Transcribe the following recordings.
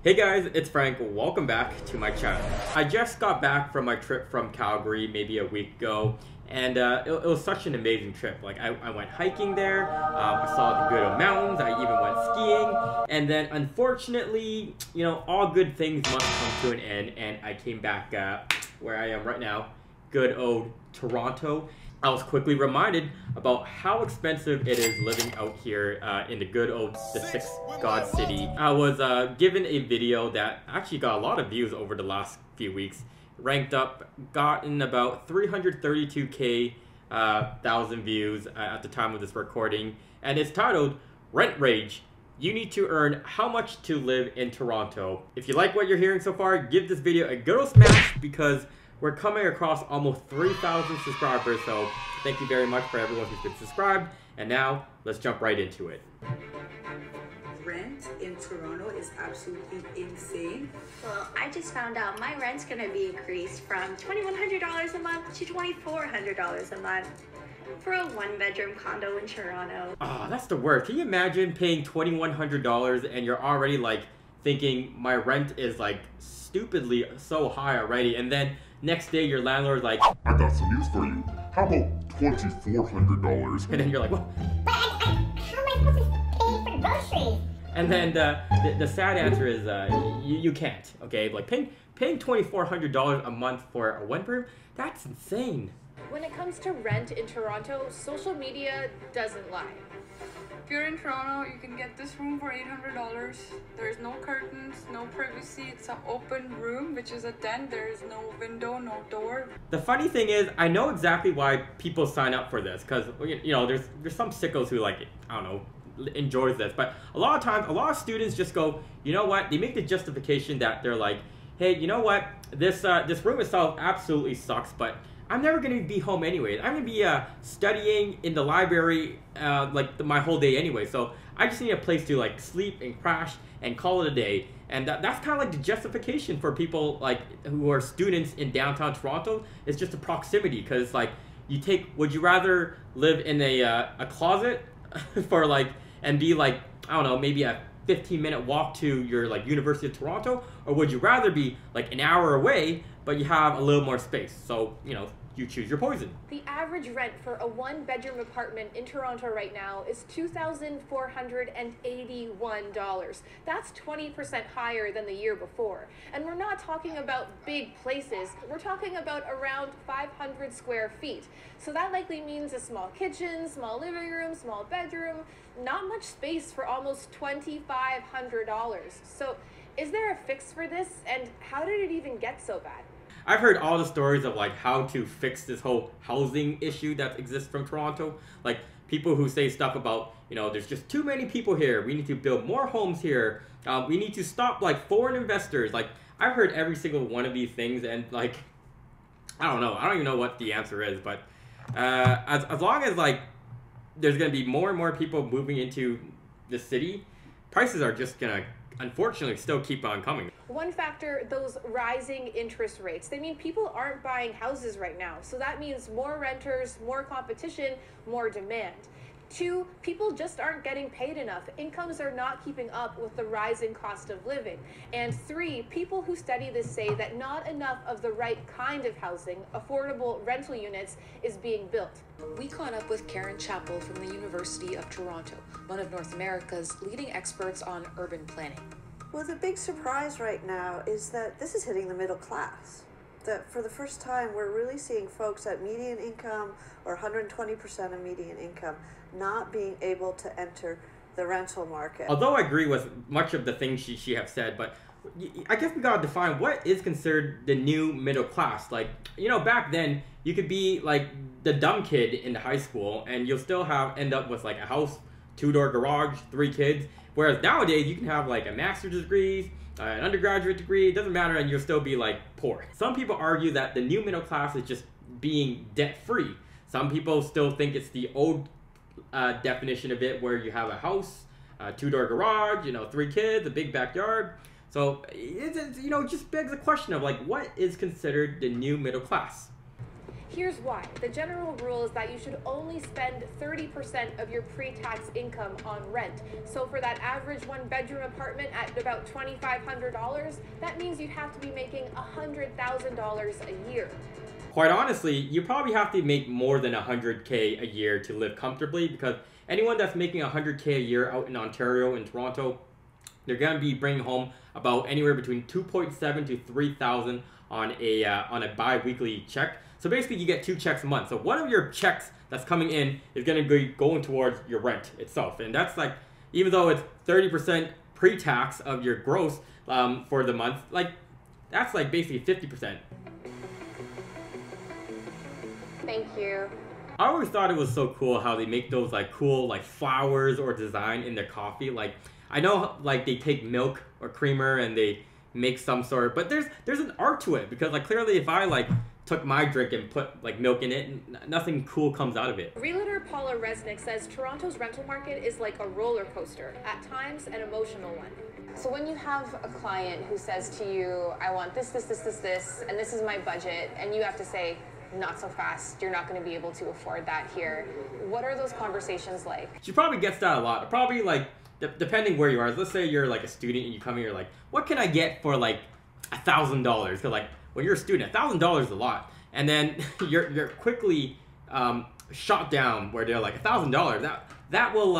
Hey guys, it's Frank. Welcome back to my channel. I just got back from my trip from Calgary maybe a week ago, and it was such an amazing trip. Like I went hiking there, I saw the Good Mountains, I even went skiing, and then unfortunately, you know, all good things must come to an end, and I came back where I am right now, good old Toronto. I was quickly reminded about how expensive it is living out here in the good old the Sixth God City. I was given a video that actually got a lot of views over the last few weeks. Ranked up, gotten about 332k thousand views at the time of this recording, and it's titled Rent Rage. You need to earn how much to live in Toronto. If you like what you're hearing so far, give this video a good old smash because we're coming across almost 3,000 subscribers, so thank you very much for everyone who's been subscribed. And now, let's jump right into it. Rent in Toronto is absolutely insane. Well, I just found out my rent's gonna be increased from $2,100 a month to $2,400 a month for a one-bedroom condo in Toronto. Oh, that's the worst. Can you imagine paying $2,100 and you're already like thinking my rent is like stupidly so high already, and then next day your landlord's like, I got some news for you. How about $2,400? and then you're like, well, but how am I supposed to pay for groceries? and then the sad answer is you can't. Okay, like paying $2,400 a month for a one bedroom, that's insane. When it comes to rent in Toronto, social media doesn't lie. If you're in Toronto, you can get this room for $800. There's no curtains, no privacy. It's an open room, which is a den. There is no window, no door. The funny thing is, I know exactly why people sign up for this, because you know there's some sickos who like, I don't know, enjoys this, but a lot of times a lot of students just go, you know what, they make the justification that they're like, hey, you know what, this room itself absolutely sucks, but I'm never going to be home anyways. I'm going to be studying in the library my whole day anyway. So I just need a place to like sleep and crash and call it a day. And that's kind of like the justification for people like who are students in downtown Toronto. It's just the proximity, because like would you rather live in a closet for like and be like, I don't know, maybe a 15-minute walk to your like University of Toronto, or would you rather be like an hour away but you have a little more space? So, you know, you choose your poison. The average rent for a one-bedroom apartment in Toronto right now is $2,481. That's 20% higher than the year before. And we're not talking about big places. We're talking about around 500 square feet. So that likely means a small kitchen, small living room, small bedroom, not much space for almost $2,500. So is there a fix for this, and how did it even get so bad? I've heard all the stories of like how to fix this whole housing issue that exists from Toronto. Like people who say stuff about, you know, there's just too many people here. We need to build more homes here. We need to stop like foreign investors. Like I've heard every single one of these things, and like, I don't know. I don't even know what the answer is, but as long as like there's going to be more and more people moving into the city, prices are just going to unfortunately still keep on coming. One factor, those rising interest rates. They mean people aren't buying houses right now. So that means more renters, more competition, more demand. Two, people just aren't getting paid enough. Incomes are not keeping up with the rising cost of living. And three, people who study this say that not enough of the right kind of housing, affordable rental units, is being built. We caught up with Karen Chappell from the University of Toronto, one of North America's leading experts on urban planning. Well, the big surprise right now is that this is hitting the middle class. That for the first time, we're really seeing folks at median income or 120% of median income not being able to enter the rental market. Although I agree with much of the things she have said, but I guess we gotta define what is considered the new middle class. Like, you know, back then you could be like the dumb kid in the high school and you'll still end up with like a house, 2-door garage, 3 kids. Whereas nowadays you can have like a master's degree, an undergraduate degree, it doesn't matter, and you'll still be like poor. Some people argue that the new middle class is just being debt free. Some people still think it's the old definition of it, where you have a house, a 2-door garage, you know, 3 kids, a big backyard. So it you know, just begs the question of like, what is considered the new middle class? Here's why. The general rule is that you should only spend 30% of your pre-tax income on rent. So for that average one-bedroom apartment at about $2,500, that means you'd have to be making $100,000 a year. Quite honestly, you probably have to make more than 100K a year to live comfortably, because anyone that's making 100K a year out in Ontario and Toronto, they're going to be bringing home about anywhere between 2.7 to 3,000 on a bi-weekly check. So basically you get 2 checks a month. So one of your checks that's coming in is going to be going towards your rent itself. And that's like, even though it's 30% pre-tax of your gross for the month, like that's like basically 50%. Thank you. I always thought it was so cool how they make those like cool like flowers or design in their coffee. Like I know like they take milk or creamer and they make some sort, but there's an art to it, because like clearly if I like took my drink and put like milk in it, nothing cool comes out of it. Realtor Paula Resnick says Toronto's rental market is like a roller coaster, at times an emotional one. So when you have a client who says to you, I want this, and this is my budget, and you have to say, not so fast, you're not going to be able to afford that here. What are those conversations like? She probably gets that a lot. Probably like, depending where you are. Let's say you're like a student and you come here, you're like, what can I get for like $1,000? Because like, when you're a student, $1,000 is a lot. And then you're quickly shot down where they're like $1,000. That will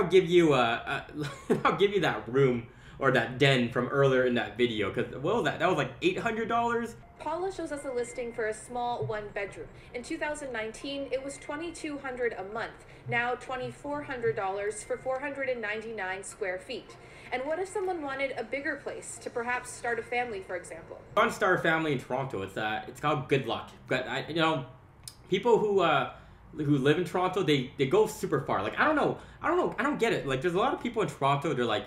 give you that'll give you that room or that den from earlier in that video. Because what was that? That was like $800. Paula shows us a listing for a small one-bedroom. In 2019, it was $2,200 a month. Now $2,400 for 499 square feet. And what if someone wanted a bigger place to perhaps start a family, for example? I want to start a family in Toronto. It's called Good Luck. But people who live in Toronto, they go super far. Like I don't get it. Like there's a lot of people in Toronto. They're like,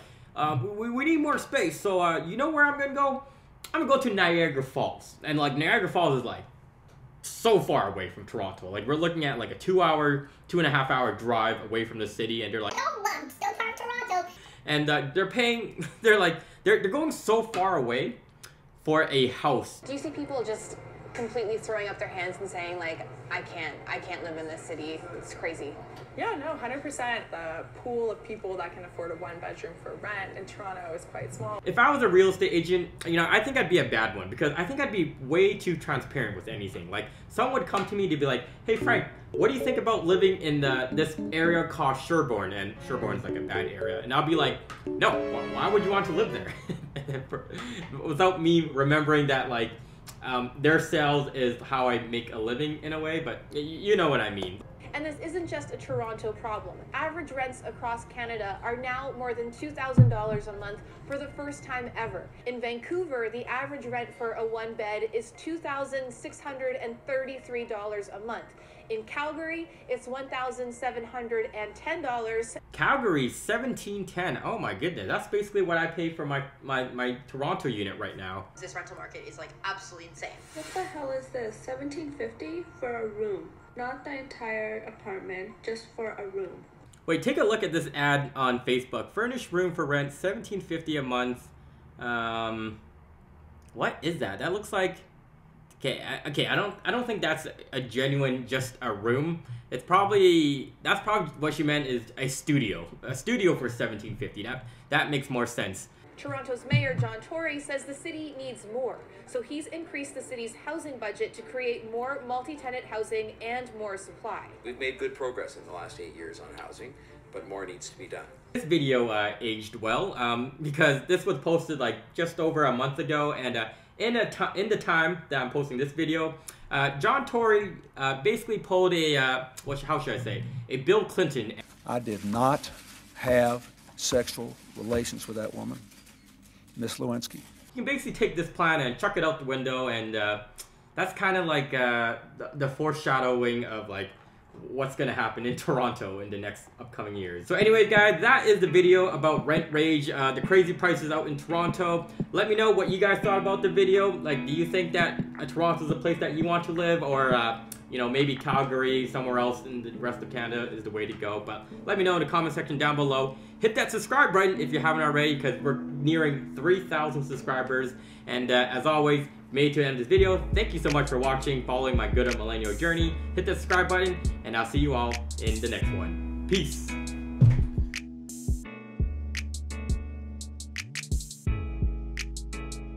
we need more space. So you know where I'm gonna go? I'm gonna go to Niagara Falls. And like Niagara Falls is like so far away from Toronto. Like we're looking at like a 2.5 hour drive away from the city, and they're like, oh, I'm still part of Toronto. And they're going so far away for a house. Do you see people just completely throwing up their hands and saying like, I can't live in this city, it's crazy? Yeah, no, 100%. The pool of people that can afford a one-bedroom for rent in Toronto is quite small. If I was a real estate agent, I think I'd be a bad one, because I think I'd be way too transparent with anything. Like, someone would come to me to be like, hey Frank, what do you think about living in this area called Sherbourne? And Sherbourne's like a bad area. And I'll be like, no, why would you want to live there? Without me remembering that like, their sales is how I make a living in a way, but you know what I mean. And this isn't just a Toronto problem. Average rents across Canada are now more than $2,000 a month for the first time ever. In Vancouver, the average rent for a one bed is $2,633 a month. In Calgary, it's $1,710. Calgary, $1,710. Oh my goodness, that's basically what I pay for my Toronto unit right now. This rental market is like absolutely insane. What the hell is this? $1,750 for a room. Not the entire apartment, just for a room. Wait, take a look at this ad on Facebook. Furnished room for rent, $1,750 a month. What is that? That looks like... Okay, I don't think that's a genuine just a room. That's probably what she meant is a studio. A studio for $1,750. That makes more sense. Toronto's Mayor John Tory says the city needs more, so he's increased the city's housing budget to create more multi-tenant housing and more supply. We've made good progress in the last 8 years on housing, but more needs to be done. This video aged well because this was posted like just over a month ago, and in the time that I'm posting this video, John Tory basically pulled a how should I say, a Bill Clinton. I did not have sexual relations with that woman, Miss Lewinsky. You can basically take this plan and chuck it out the window, and that's kind of like the foreshadowing of like what's going to happen in Toronto in the next upcoming years. So anyways, guys, that is the video about rent rage, the crazy prices out in Toronto. Let me know what you guys thought about the video. Like, do you think that Toronto is a place that you want to live, or maybe Calgary, somewhere else in the rest of Canada is the way to go? But let me know in the comment section down below. Hit that subscribe button if you haven't already, because we're nearing 3,000 subscribers. And as always, made it to the end of this video. Thank you so much for watching, following my Good at Millennial journey. Hit the subscribe button, and I'll see you all in the next one. Peace.